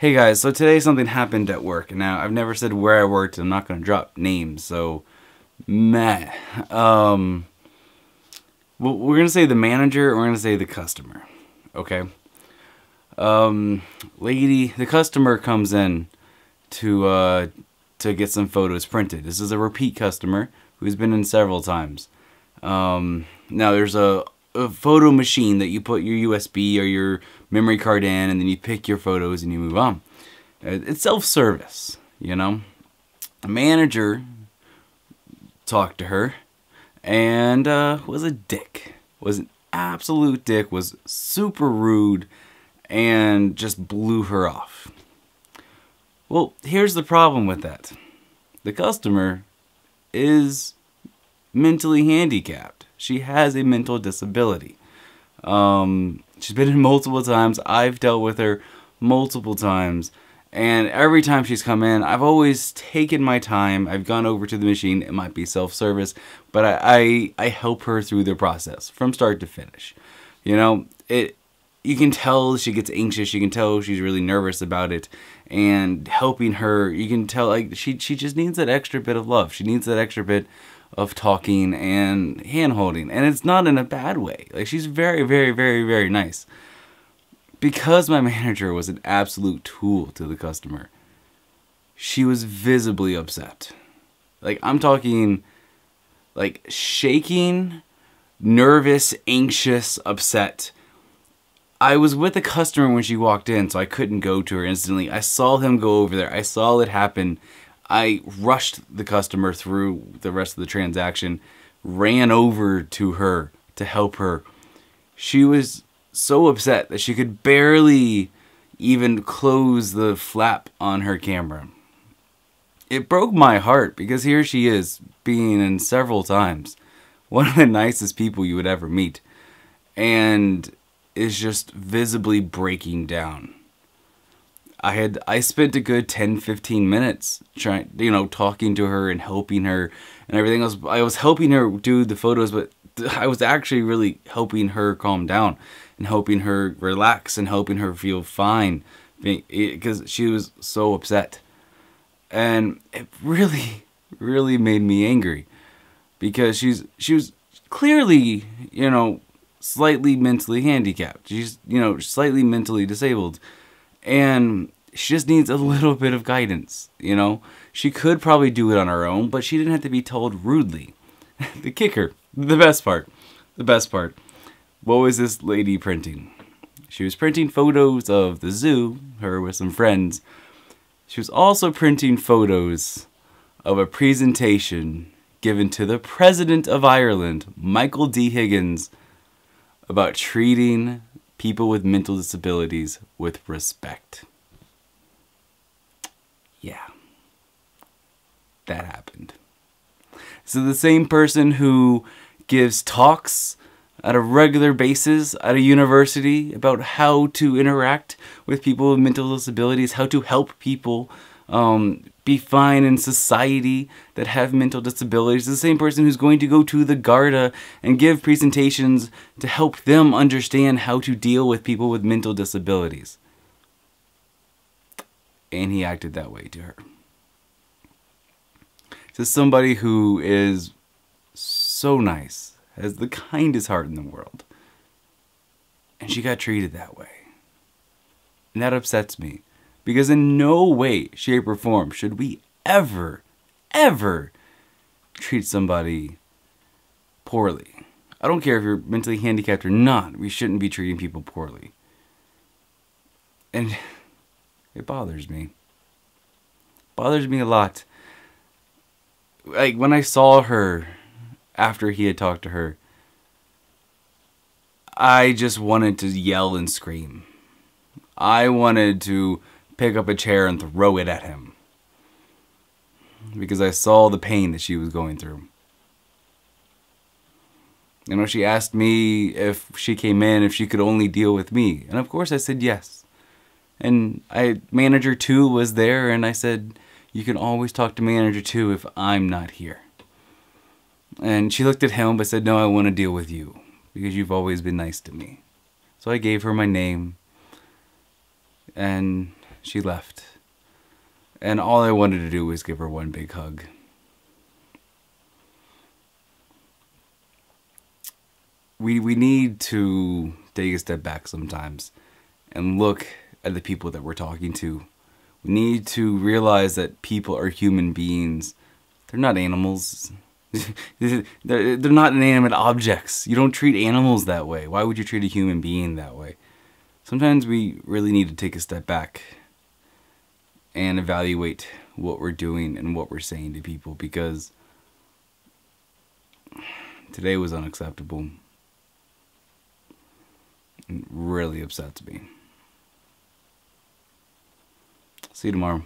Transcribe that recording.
Hey guys, so today something happened at work. Now, I've never said where I worked, and I'm not going to drop names, so meh. Well, we're going to say the manager, or we're going to say the customer. Okay? The customer comes in to get some photos printed. This is a repeat customer who's been in several times. Now, there's a photo machine that you put your USB or your memory card in, and then you pick your photos and you move on. It's self-service, you know. A manager talked to her and was a dick. Was an absolute dick, was super rude, and just blew her off. Well, here's the problem with that. The customer is mentally handicapped. She has a mental disability. She's been in multiple times. I've dealt with her multiple times. And every time she's come in, I've always taken my time. I've gone over to the machine. It might be self-service, but I help her through the process from start to finish. You know, you can tell she gets anxious. You can tell she's really nervous about it. And helping her, you can tell like she just needs that extra bit of love. She needs that extra bit of talking and hand-holding. And it's not in a bad way. Like, she's very, very, very, very nice. Because my manager was an absolute tool to the customer, she was visibly upset. Like, I'm talking, like, shaking, nervous, anxious, upset. I was with the customer when she walked in, so I couldn't go to her instantly. I saw him go over there. I saw it happen. I rushed the customer through the rest of the transaction, ran over to her to help her. She was so upset that she could barely even close the flap on her camera. It broke my heart because here she is, being in several times, one of the nicest people you would ever meet, and is just visibly breaking down. I spent a good 10-15 minutes talking to her and helping her and everything else. I was helping her do the photos, but I was actually really helping her calm down and helping her relax and helping her feel fine because she was so upset. And it really, really made me angry because she was clearly, slightly mentally handicapped. She's, slightly mentally disabled. And she just needs a little bit of guidance, She could probably do it on her own, but she didn't have to be told rudely. The kicker, the best part. What was this lady printing? She was printing photos of the zoo, her with some friends. She was also printing photos of a presentation given to the President of Ireland, Michael D. Higgins, about treating people with mental disabilities with respect. Yeah. That happened. So the same person who gives talks at a regular basis at a university about how to interact with people with mental disabilities, how to help people be fine in society that have mental disabilities, the same person who's going to go to the Garda and give presentations to help them understand how to deal with people with mental disabilities. And he acted that way to her. To somebody who is so nice, has the kindest heart in the world, and she got treated that way. And that upsets me, because in no way, shape, or form should we ever, ever treat somebody poorly. I don't care if you're mentally handicapped or not, we shouldn't be treating people poorly. And it bothers me. It bothers me a lot. Like, when I saw her after he had talked to her, I just wanted to yell and scream. I wanted to pick up a chair and throw it at him. Because I saw the pain that she was going through. She asked me if she came in, if she could only deal with me. And of course I said yes. And manager 2 was there, and I said, you can always talk to manager 2 if I'm not here. And she looked at him but said, no, I want to deal with you because you've always been nice to me. So I gave her my name, and she left. And all I wanted to do was give her one big hug. We need to take a step back sometimes and look at the people that we're talking to. We need to realize that people are human beings. They're not animals. They're not inanimate objects. You don't treat animals that way. Why would you treat a human being that way? Sometimes we really need to take a step back and evaluate what we're doing and what we're saying to people, because today was unacceptable. It really upsets me. See you tomorrow.